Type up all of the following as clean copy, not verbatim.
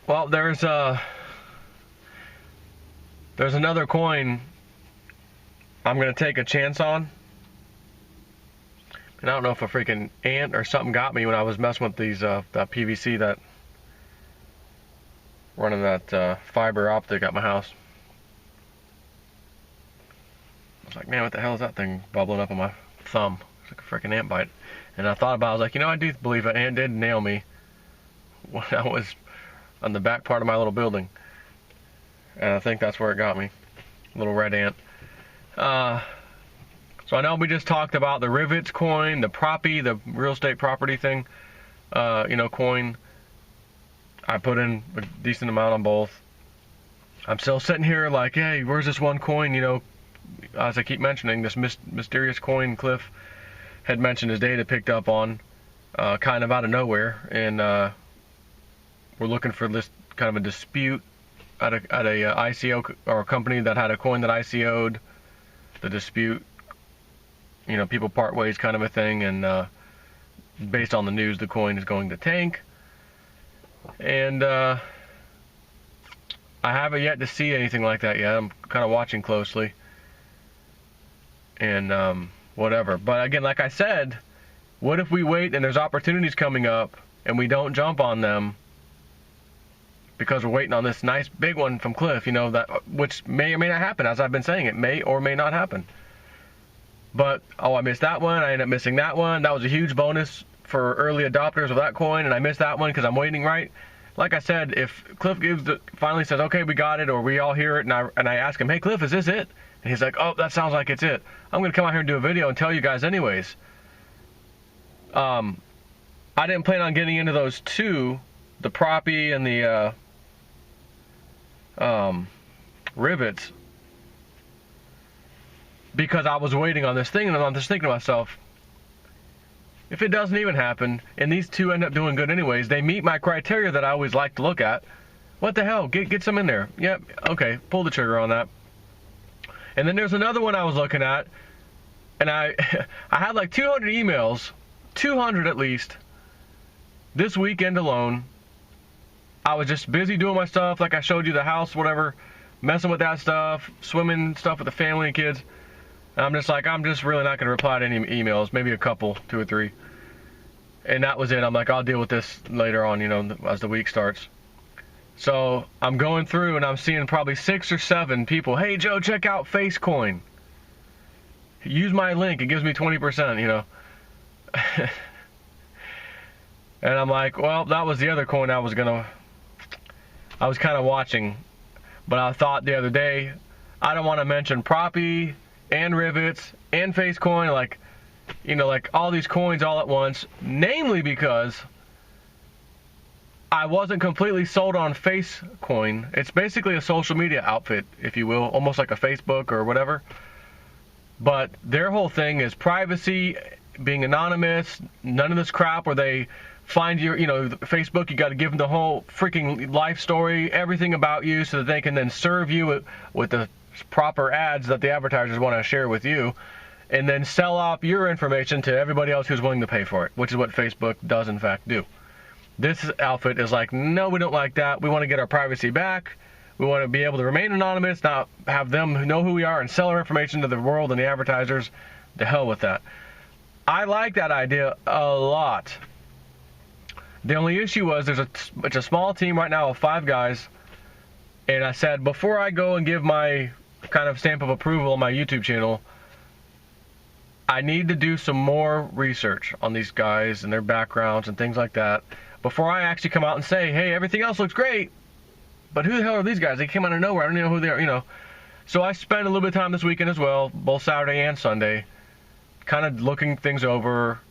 Well, there's another coin I'm gonna take a chance on. And I don't know if a freaking ant or something got me when I was messing with these that PVC that running that fiber optic at my house. I was like, man, what the hell is that thing bubbling up on my thumb? It's like a freaking ant bite. And I thought about it, I was like, you know, I do believe an ant did nail me when I was on the back part of my little building. And I think that's where it got me. Little red ant. So I know we just talked about the rivets coin, the proppy, the real estate property thing, coin. I put in a decent amount on both. I'm still sitting here like, hey, where's this one coin, as I keep mentioning, this mysterious coin Cliff had mentioned his data picked up on, kind of out of nowhere, and we're looking for this kind of a dispute at a ICO or a company that had a coin that ICO'd. The dispute, people part ways kind of a thing, and based on the news, the coin is going to tank. And I haven't yet to see anything like that yet. I'm kind of watching closely. And whatever. But again, like I said, what if we wait and there's opportunities coming up and we don't jump on them because we're waiting on this nice big one from Cliff, which may or may not happen. As I've been saying, it may or may not happen. But, I missed that one. I ended up missing that one. That was a huge bonus for early adopters of that coin, and I missed that one because I'm waiting, right? Like I said, if Cliff finally says, okay, we got it, or we all hear it, and I ask him, hey, Cliff, is this it? And he's like, oh, that sounds like it's it. I'm going to come out here and do a video and tell you guys anyways. I didn't plan on getting into those two, the proppy and the rivets, because I was waiting on this thing, and I'm just thinking to myself, if it doesn't even happen, and these two end up doing good anyways, they meet my criteria that I always like to look at, what the hell, get some in there. Yep, okay, pull the trigger on that. And then there's another one I was looking at, and I had like 200 emails, 200 at least, this weekend alone. I was just busy doing my stuff, like I showed you, the house, whatever, messing with that stuff, swimming stuff with the family and kids. And I'm just really not going to reply to any emails, maybe a couple, 2 or 3. And that was it. I'm like, I'll deal with this later on, as the week starts. So I'm going through and I'm seeing probably 6 or 7 people, hey, Joe, check out FaceCoin. Use my link. It gives me 20%, And I'm like, well, that was the other coin I was kind of watching. But I thought the other day, I don't want to mention proppy and rivets and FaceCoin, like all these coins all at once, namely because I wasn't completely sold on FaceCoin. It's basically a social media outfit, if you will, almost like a Facebook or whatever. But their whole thing is privacy, being anonymous, none of this crap where they find your, Facebook, you got to give them the whole freaking life story, everything about you, so that they can then serve you with the proper ads that the advertisers want to share with you, and then sell off your information to everybody else who's willing to pay for it, which is what Facebook does in fact do. This outfit is like, no, we don't like that. We want to get our privacy back. We want to be able to remain anonymous, not have them know who we are and sell our information to the world and the advertisers. The hell with that. I like that idea a lot. The only issue was it's a small team right now of 5 guys, and I said, before I go and give my kind of stamp of approval on my YouTube channel, I need to do some more research on these guys and their backgrounds and things like that before I actually come out and say, hey, everything else looks great, but who the hell are these guys? They came out of nowhere. I don't even know who they are, So I spent a little bit of time this weekend as well, both Saturday and Sunday, kind of looking things over.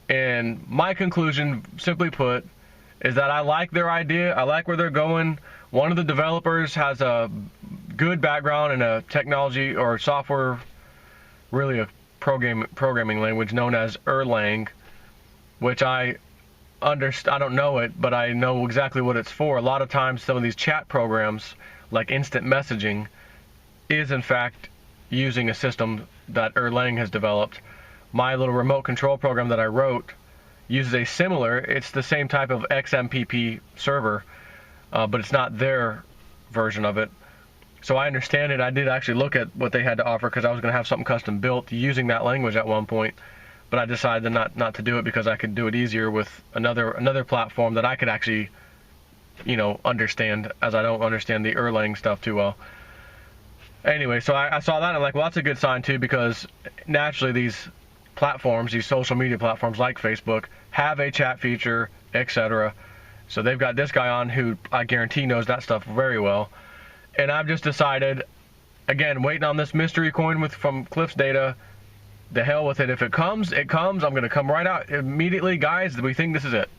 And my conclusion, simply put, is that I like their idea. I like where they're going. One of the developers has a good background in a technology or software, really a programming language known as Erlang, which I don't know it, but I know exactly what it's for. A lot of times some of these chat programs, like instant messaging, is in fact using a system that Erlang has developed. My little remote control program that I wrote uses a similar, it's the same type of XMPP server, but it's not their version of it. So I understand it. I did actually look at what they had to offer because I was going to have something custom built using that language at one point, but I decided not to do it because I could do it easier with another platform that I could actually, understand, as I don't understand the Erlang stuff too well. Anyway, so I saw that and I'm like, well, that's a good sign too, because naturally these platforms, these social media platforms like Facebook, have a chat feature, etc. So they've got this guy on who I guarantee knows that stuff very well. And I've just decided, again, waiting on this mystery coin from Cliff's data. The hell with it. If it comes, it comes. I'm going to come right out immediately. Guys, we think this is it.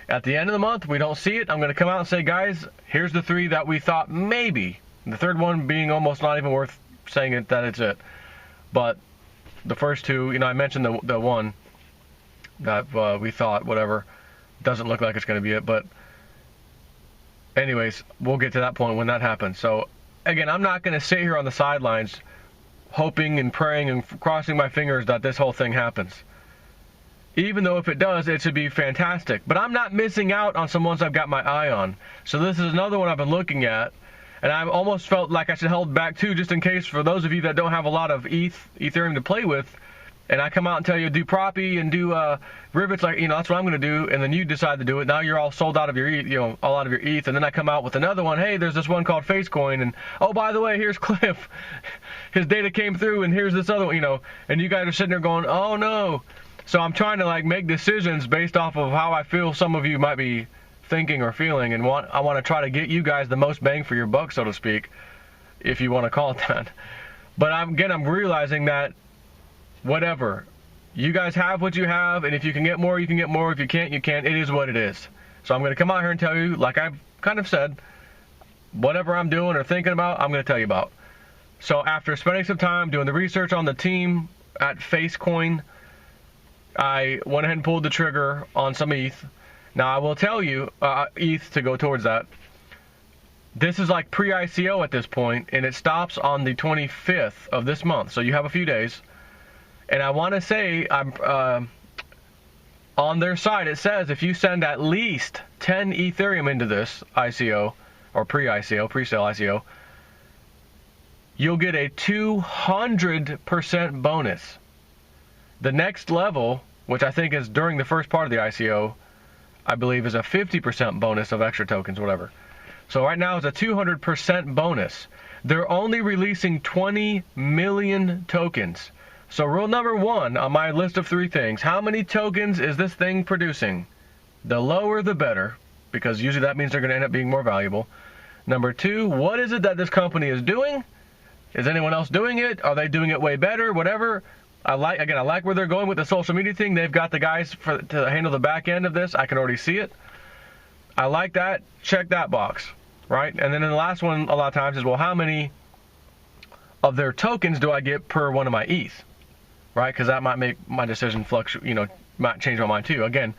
At the end of the month, we don't see it. I'm going to come out and say, guys, here's the 3 that we thought maybe. The third one being almost not even worth saying it that it's it. But the first 2, I mentioned the one that we thought, whatever, doesn't look like it's going to be it. But anyways, we'll get to that point when that happens. So, again, I'm not going to sit here on the sidelines hoping and praying and crossing my fingers that this whole thing happens. Even though if it does, it should be fantastic. But I'm not missing out on some ones I've got my eye on. So this is another one I've been looking at. And I've almost felt like I should hold back too, just in case for those of you that don't have a lot of Ethereum to play with, and I come out and tell you do Proppy and do rivets, like, that's what I'm going to do, and then you decide to do it. Now you're all sold out of your ETH, all out of your ETH, and then I come out with another one. Hey, there's this one called FaceCoin, and oh, by the way, here's Cliff. His data came through, and here's this other one, and you guys are sitting there going, oh no. So I'm trying to make decisions based off of how I feel some of you might be thinking or feeling, and I want to try to get you guys the most bang for your buck, so to speak, if you want to call it that. But I'm realizing that whatever, you guys have what you have, and if you can get more, you can get more. If you can't, you can't. It is what it is. So I'm going to come out here and tell you, like I've kind of said, whatever I'm doing or thinking about, I'm going to tell you about. So after spending some time doing the research on the team at FaceCoin, I went ahead and pulled the trigger on some ETH. Now, I will tell you, ETH to go towards that. This is like pre-ICO at this point, and it stops on the 25th of this month. So you have a few days. And I want to say, on their site, it says if you send at least 10 Ethereum into this ICO, or pre-ICO, pre-sale ICO, you'll get a 200% bonus. The next level, which I think is during the first part of the ICO, I believe is a 50% bonus of extra tokens, whatever. So right now it's a 200% bonus. They're only releasing 20 million tokens. So rule number 1 on my list of 3 things, how many tokens is this thing producing? The lower the better, because usually that means they're going to end up being more valuable. Number 2, what is it that this company is doing? Is anyone else doing it? Are they doing it way better? Whatever. I like where they're going with the social media thing. They've got the guys to handle the back end of this. I can already see it. I like that. Check that box, right? And then the last one a lot of times is, well, how many of their tokens do I get per one of my ETH, right? Because that might make my decision fluctuate, might change my mind too. Again,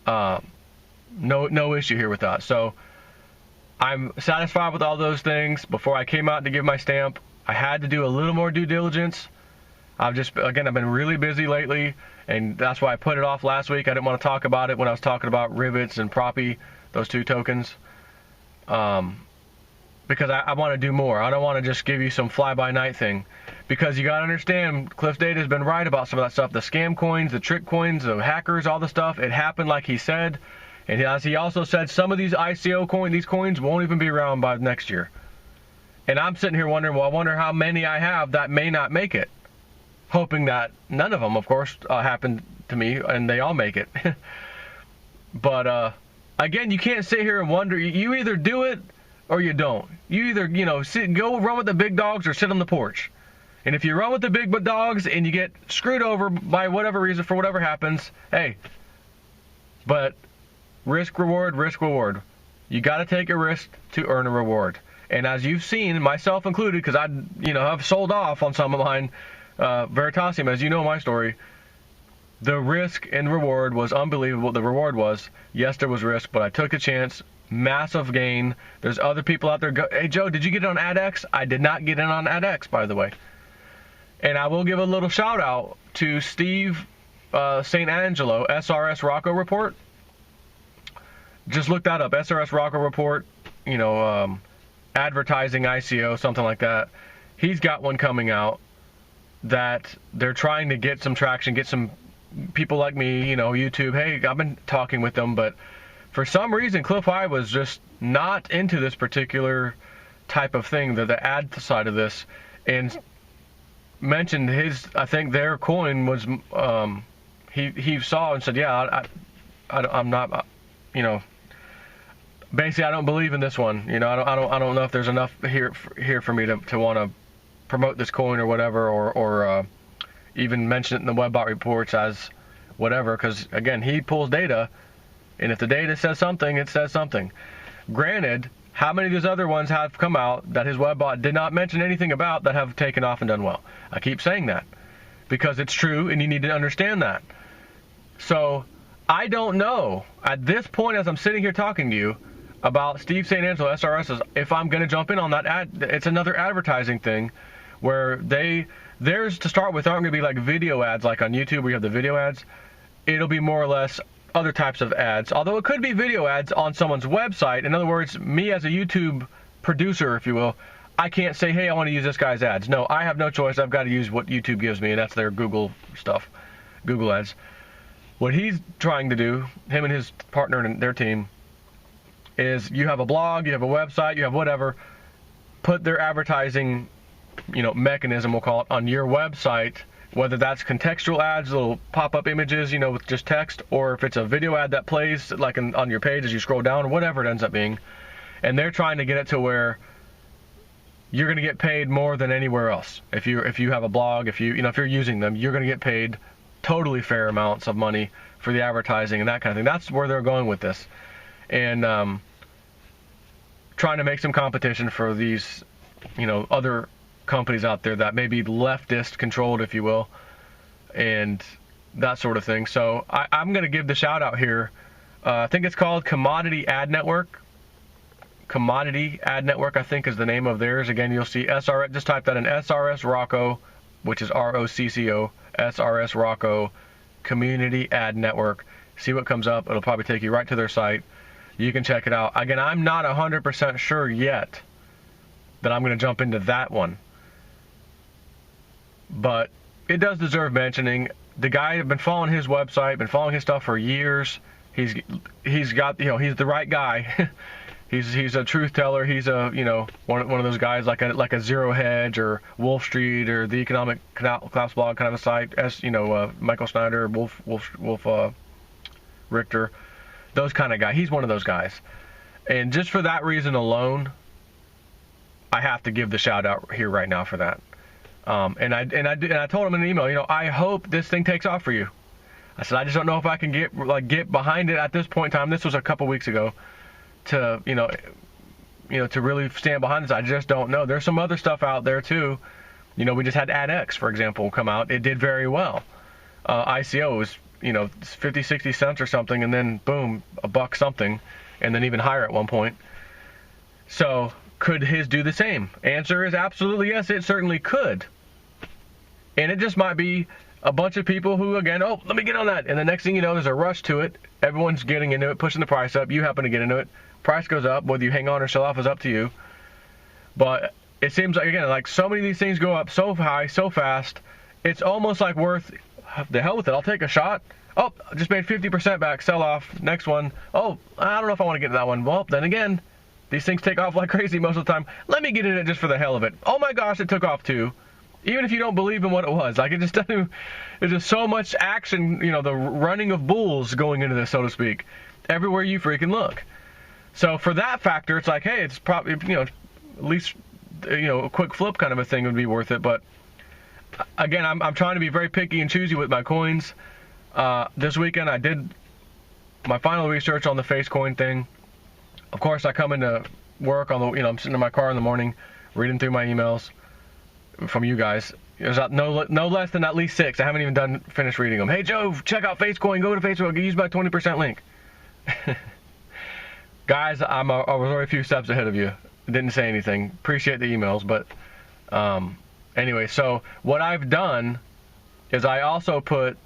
no issue here with that. So I'm satisfied with all those things. Before I came out to give my stamp, I had to do a little more due diligence. I've been really busy lately, and that's why I put it off last week. I didn't want to talk about it when I was talking about rivets and Proppy, those 2 tokens, because I want to do more. I don't want to just give you some fly-by-night thing, because you got to understand, Cliff's data has been right about some of that stuff. The scam coins, the trick coins, the hackers, all the stuff, it happened like he said. And as he also said, some of these ICO coins, these coins won't even be around by next year. And I'm sitting here wondering, well, I wonder how many I have that may not make it. Hoping that none of them, of course, happen to me, and they all make it. But, again, you can't sit here and wonder. You either do it or you don't. You either, go run with the big dogs or sit on the porch. And if you run with the big dogs and you get screwed over by whatever reason, for whatever happens, hey, but risk, reward, risk, reward. You got to take a risk to earn a reward. And as you've seen, myself included, because I've sold off on some of mine, Veritasium, as you know my story, the risk and reward was unbelievable. The reward was, yes, there was risk, but I took a chance. Massive gain. There's other people out there. Hey, Joe, did you get it on AdX? I did not get it on AdX, by the way. And I will give a little shout out to Steve St. Angelo, SRS Rocco Report. Just look that up, SRS Rocco Report. advertising ICO, something like that. He's got one coming out that they're trying to get some traction, get some people like me, YouTube. Hey, I've been talking with them, but for some reason, Cliff High was just not into this particular type of thing, the ad side of this, and mentioned I think their coin was, he saw and said, yeah, I'm not, basically I don't believe in this one. I don't know if there's enough here for me to want to promote this coin or whatever, or even mention it in the WebBot reports as whatever, because again, he pulls data, and if the data says something, it says something. Granted, how many of these other ones have come out that his WebBot did not mention anything about that have taken off and done well? I keep saying that because it's true, and you need to understand that. So I don't know at this point, as I'm sitting here talking to you about Steve St. Angelo SRSs, if I'm going to jump in on that ad. It's another advertising thing where theirs to start with aren't going to be like video ads like on YouTube where you have the video ads. It'll be more or less other types of ads, although it could be video ads on someone's website. In other words, me as a YouTube producer, if you will, I can't say, hey, I want to use this guy's ads. No, I have no choice. I've got to use what YouTube gives me, and that's their Google stuff, Google ads. What he's trying to do, him and his partner and their team, is you have a blog, you have a website, you have whatever, put their advertising, mechanism, we'll call it, on your website, whether that's contextual ads, little pop-up images, with just text, or if it's a video ad that plays like on your page as you scroll down, or whatever it ends up being. And they're trying to get it to where you're going to get paid more than anywhere else. If you have a blog, if you're using them, you're going to get paid totally fair amounts of money for the advertising and that kind of thing. That's where they're going with this. And trying to make some competition for these, other companies out there that may be leftist controlled, if you will, and that sort of thing. So I'm going to give the shout out here. I think it's called Commodity Ad Network. Commodity Ad Network, I think, is the name of theirs. Again, you'll see SRS. Just type that in, SRS Rocco, which is ROCCO, SRS Rocco, Community Ad Network. See what comes up. It'll probably take you right to their site. You can check it out. Again, I'm not 100% sure yet that I'm going to jump into that one, but it does deserve mentioning. The guy, I've been following his website, been following his stuff for years. He's got, he's the right guy. he's a truth teller. He's a, one of those guys like a Zero Hedge or Wolf Street or the Economic Collapse Blog kind of a site. As Michael Snyder, Wolf Richter, those kind of guys. He's one of those guys, and just for that reason alone, I have to give the shout out here right now for that. And I told him in an email, I hope this thing takes off for you. I said, I just don't know if I can get behind it at this point in time. This was a couple weeks ago. To to really stand behind this, I just don't know. There's some other stuff out there too. We just had AdX, for example, come out. It did very well. ICO was 50, 60 cents or something, and then boom, $1 something, and then even higher at one point. So could his do the same? Answer is absolutely yes, it certainly could. And it just might be a bunch of people who, again, oh, let me get on that. And the next thing you know, there's a rush to it. Everyone's getting into it, pushing the price up. You happen to get into it. Price goes up. Whether you hang on or sell off is up to you. But it seems like, again, like so many of these things go up so high, so fast, it's almost like worth the hell with it. I'll take a shot. Oh, I just made 50% back. Sell off. Next one. Oh, I don't know if I want to get into that one. Well, then again, these things take off like crazy most of the time. Let me get in it just for the hell of it. Oh my gosh, it took off too. Even if you don't believe in what it was, like it just doesn't. There's just so much action, the running of bulls going into this, so to speak, everywhere you freaking look. So for that factor, it's like, hey, it's probably at least a quick flip kind of a thing would be worth it. But again, I'm trying to be very picky and choosy with my coins. This weekend I did my final research on the FaceCoin thing. Of course, I come into work on the I'm sitting in my car in the morning, reading through my emails from you guys. There's no less than at least 6. I haven't even finished reading them. Hey Joe, check out FaceCoin. Go to Facebook. Use my 20% link. Guys, I was already a few steps ahead of you. Didn't say anything. Appreciate the emails, but anyway. So what I've done is I also put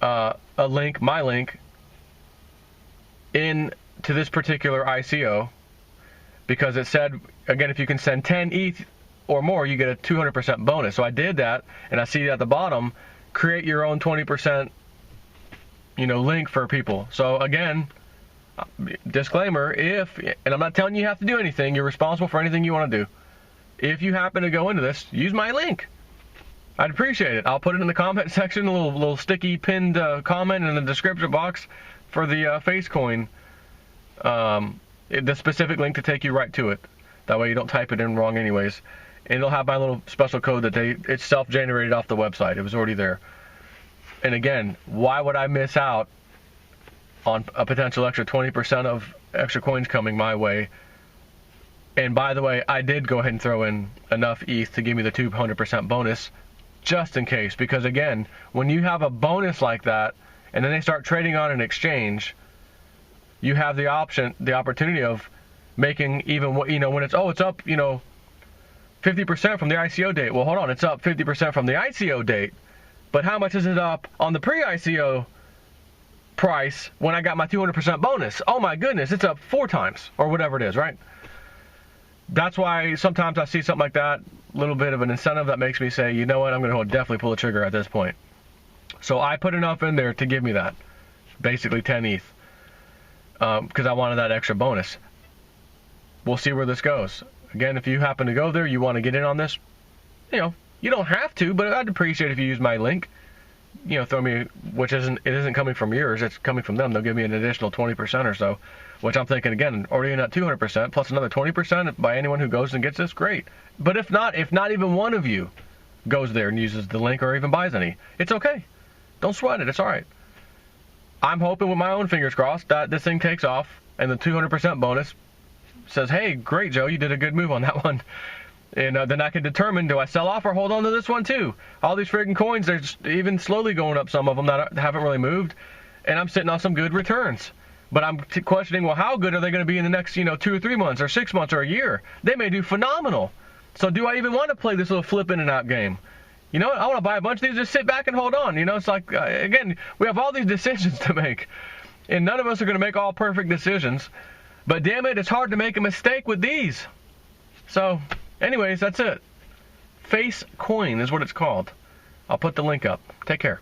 a link, my link, in to this particular ICO because it said, again, if you can send 10 ETH or more, you get a 200% bonus. So I did that, and I see at the bottom, create your own 20%, link for people. So again, disclaimer, and I'm not telling you have to do anything, you're responsible for anything you want to do. If you happen to go into this, use my link. I'd appreciate it. I'll put it in the comment section, a little sticky pinned comment in the description box for the FaceCoin, the specific link to take you right to it. That way you don't type it in wrong anyways. And it'll have my little special code that it's self-generated off the website. It was already there. And again, why would I miss out on a potential extra 20% of extra coins coming my way? And by the way, I did go ahead and throw in enough ETH to give me the 200% bonus, just in case. Because again, when you have a bonus like that, and then they start trading on an exchange, you have the opportunity of making even what, when it's up, 50% from the ICO date. Well, hold on, it's up 50% from the ICO date, but how much is it up on the pre-ICO price when I got my 200% bonus? Oh my goodness, it's up 4 times or whatever it is, right? That's why sometimes I see something like that, a little bit of an incentive that makes me say, you know what, I'm going to definitely pull the trigger at this point. So I put enough in there to give me that, basically 10 ETH, because I wanted that extra bonus. We'll see where this goes. Again, if you happen to go there, you want to get in on this, you don't have to, but I'd appreciate if you use my link. Throw me, it isn't coming from yours, it's coming from them. They'll give me an additional 20% or so, which I'm thinking, again, already in at 200%, plus another 20% by anyone who goes and gets this, great. But if not even one of you goes there and uses the link or even buys any, it's okay. Don't sweat it, it's all right. I'm hoping with my own fingers crossed that this thing takes off and the 200% bonus says, hey, great, Joe, you did a good move on that one. And then I can determine, do I sell off or hold on to this one too? All these friggin' coins, they're just even slowly going up, some of them that haven't really moved, and I'm sitting on some good returns. But I'm questioning, well, how good are they going to be in the next, 2 or 3 months or 6 months or a year? They may do phenomenal. So do I even want to play this little flip in and out game? You know what? I want to buy a bunch of these, just sit back and hold on. It's like, again, we have all these decisions to make, and none of us are going to make all perfect decisions. But damn it, it's hard to make a mistake with these. So, anyways, that's it. FaceCoin is what it's called. I'll put the link up. Take care.